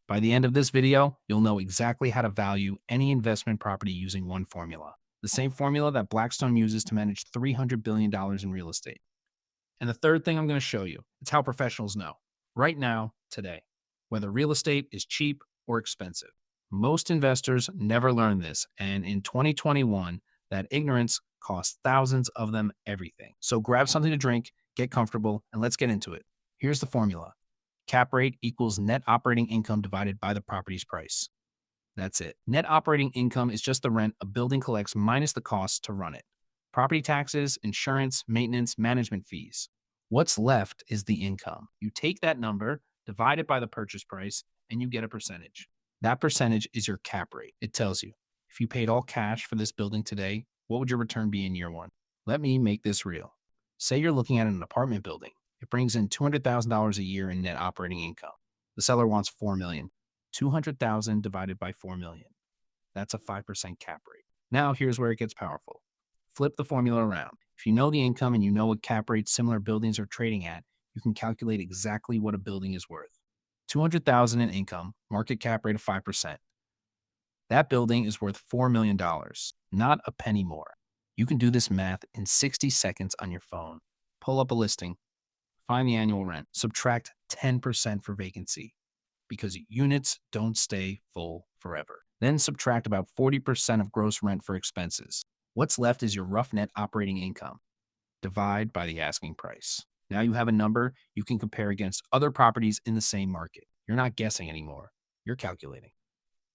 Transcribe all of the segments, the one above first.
By the end of this video, you'll know exactly how to value any investment property using one formula, the same formula that Blackstone uses to manage $300 billion in real estate. And the third thing I'm going to show you is how professionals know, right now, today, whether real estate is cheap or expensive. Most investors never learn this, and in 2021, that ignorance costs thousands of them everything. So grab something to drink, get comfortable, and let's get into it. Here's the formula. Cap rate equals net operating income divided by the property's price. That's it. Net operating income is just the rent a building collects minus the costs to run it. Property taxes, insurance, maintenance, management fees. What's left is the income. You take that number, divide it by the purchase price, and you get a percentage. That percentage is your cap rate. It tells you, if you paid all cash for this building today, what would your return be in year one? Let me make this real. Say you're looking at an apartment building. It brings in $200,000 a year in net operating income. The seller wants $4 million. 200,000 divided by 4 million. That's a 5% cap rate. Now here's where it gets powerful. Flip the formula around. If you know the income and you know what cap rate similar buildings are trading at, you can calculate exactly what a building is worth. 200,000 in income, market cap rate of 5%. That building is worth $4 million, not a penny more. You can do this math in 60 seconds on your phone. Pull up a listing, find the annual rent, subtract 10% for vacancy, because units don't stay full forever. Then subtract about 40% of gross rent for expenses. What's left is your rough net operating income. Divide by the asking price. Now you have a number you can compare against other properties in the same market. You're not guessing anymore. You're calculating.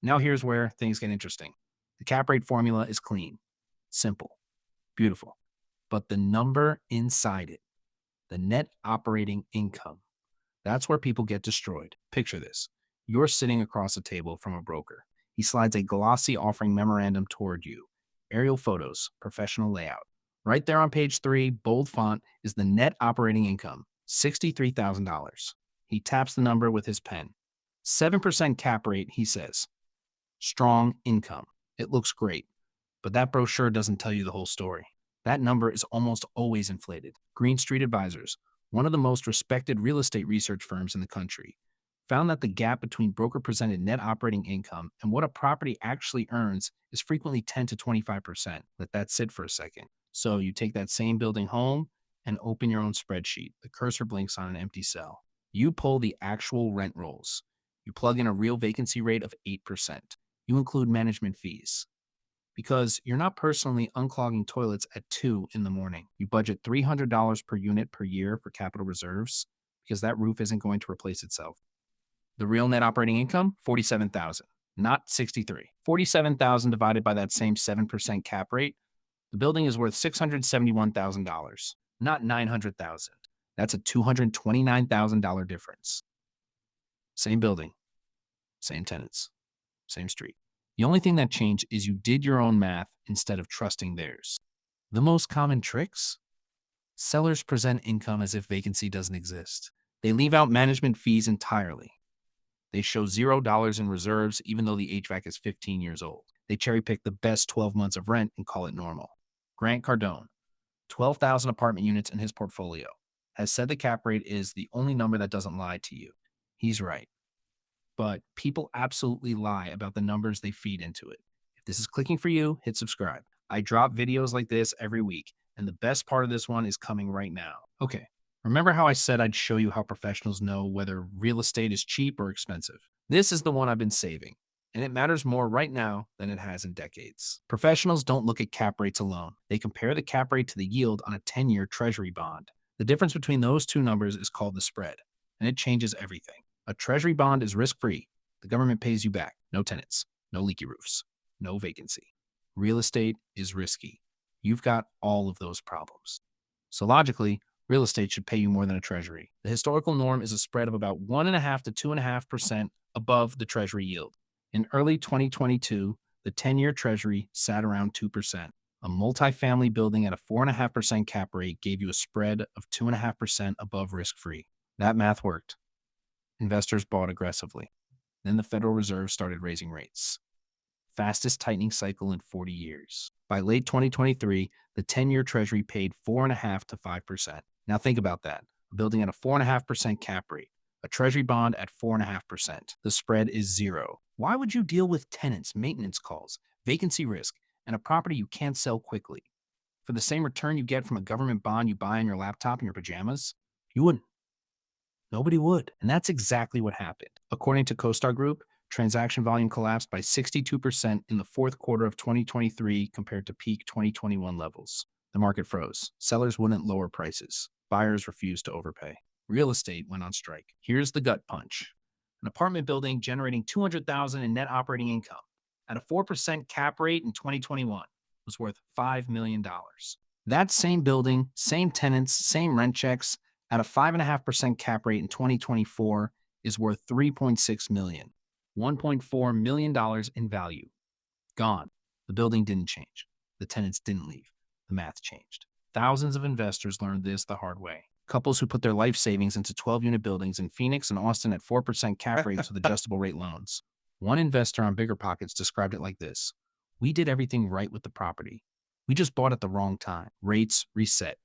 Now here's where things get interesting. The cap rate formula is clean, simple, beautiful. But the number inside it, the net operating income, that's where people get destroyed. Picture this. You're sitting across a table from a broker. He slides a glossy offering memorandum toward you. Aerial photos, professional layout. Right there on page 3, bold font, is the net operating income, $63,000. He taps the number with his pen. 7% cap rate, he says. Strong income. It looks great, but that brochure doesn't tell you the whole story. That number is almost always inflated. Green Street Advisors, one of the most respected real estate research firms in the country, found that the gap between broker-presented net operating income and what a property actually earns is frequently 10 to 25%. Let that sit for a second. So you take that same building home and open your own spreadsheet. The cursor blinks on an empty cell. You pull the actual rent rolls. You plug in a real vacancy rate of 8%. You include management fees. Because you're not personally unclogging toilets at 2 in the morning. You budget $300 per unit per year for capital reserves because that roof isn't going to replace itself. The real net operating income, $47,000, not $63,000. $47,000 divided by that same 7% cap rate, the building is worth $671,000, not $900,000. That's a $229,000 difference. Same building, same tenants, same street. The only thing that changed is you did your own math instead of trusting theirs. The most common tricks? Sellers present income as if vacancy doesn't exist. They leave out management fees entirely. They show $0 in reserves even though the HVAC is 15 years old. They cherry pick the best 12 months of rent and call it normal. Grant Cardone, 12,000 apartment units in his portfolio, has said the cap rate is the only number that doesn't lie to you. He's right. But people absolutely lie about the numbers they feed into it. If this is clicking for you, hit subscribe. I drop videos like this every week, and the best part of this one is coming right now. Okay, remember how I said I'd show you how professionals know whether real estate is cheap or expensive? This is the one I've been saving, and it matters more right now than it has in decades. Professionals don't look at cap rates alone. They compare the cap rate to the yield on a 10-year Treasury bond. The difference between those two numbers is called the spread, and it changes everything. A Treasury bond is risk-free. The government pays you back. No tenants, no leaky roofs, no vacancy. Real estate is risky. You've got all of those problems. So logically, real estate should pay you more than a Treasury. The historical norm is a spread of about 1.5% to 2.5% above the Treasury yield. In early 2022, the 10-year Treasury sat around 2%. A multifamily building at a 4.5% cap rate gave you a spread of 2.5% above risk-free. That math worked. Investors bought aggressively. Then the Federal Reserve started raising rates. Fastest tightening cycle in 40 years. By late 2023, the 10-year Treasury paid 4.5% to 5%. Now think about that. A building at a 4.5% cap rate. A Treasury bond at 4.5%. The spread is zero. Why would you deal with tenants, maintenance calls, vacancy risk, and a property you can't sell quickly for the same return you get from a government bond you buy on your laptop in your pajamas? You wouldn't. Nobody would. And that's exactly what happened. According to CoStar Group, transaction volume collapsed by 62% in the fourth quarter of 2023 compared to peak 2021 levels. The market froze. Sellers wouldn't lower prices. Buyers refused to overpay. Real estate went on strike. Here's the gut punch. An apartment building generating $200,000 in net operating income at a 4% cap rate in 2021 was worth $5 million. That same building, same tenants, same rent checks, at a 5.5% cap rate in 2024 is worth $3.6 million, $1.4 million in value. Gone. The building didn't change. The tenants didn't leave. The math changed. Thousands of investors learned this the hard way. Couples who put their life savings into 12-unit buildings in Phoenix and Austin at 4% cap rates with adjustable rate loans. One investor on BiggerPockets described it like this: "We did everything right with the property. We just bought at the wrong time. Rates reset.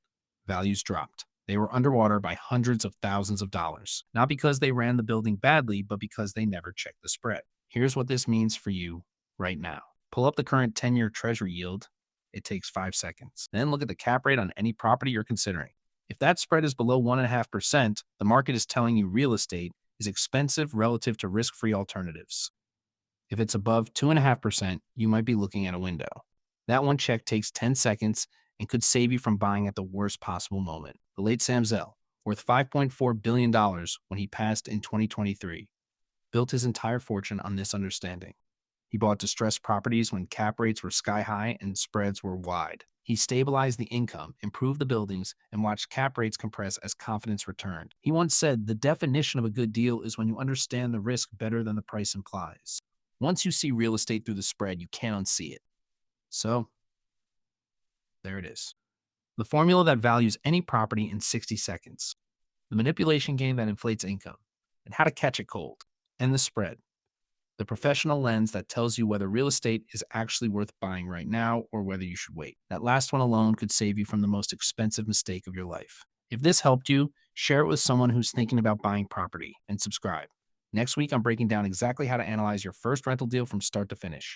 Values dropped. They were underwater by hundreds of thousands of dollars, not because they ran the building badly, but because they never checked the spread." Here's what this means for you right now. Pull up the current 10-year Treasury yield. It takes 5 seconds. Then look at the cap rate on any property you're considering. If that spread is below 1.5%, the market is telling you real estate is expensive relative to risk-free alternatives. If it's above 2.5%, you might be looking at a window. That one check takes 10 seconds and could save you from buying at the worst possible moment. The late Sam Zell, worth $5.4 billion when he passed in 2023, built his entire fortune on this understanding. He bought distressed properties when cap rates were sky high and spreads were wide. He stabilized the income, improved the buildings, and watched cap rates compress as confidence returned. He once said, "The definition of a good deal is when you understand the risk better than the price implies." Once you see real estate through the spread, you can't unsee it. So, there it is. The formula that values any property in 60 seconds. The manipulation game that inflates income. And how to catch it cold. And the spread. The professional lens that tells you whether real estate is actually worth buying right now or whether you should wait. That last one alone could save you from the most expensive mistake of your life. If this helped you, share it with someone who's thinking about buying property and subscribe. Next week, I'm breaking down exactly how to analyze your first rental deal from start to finish.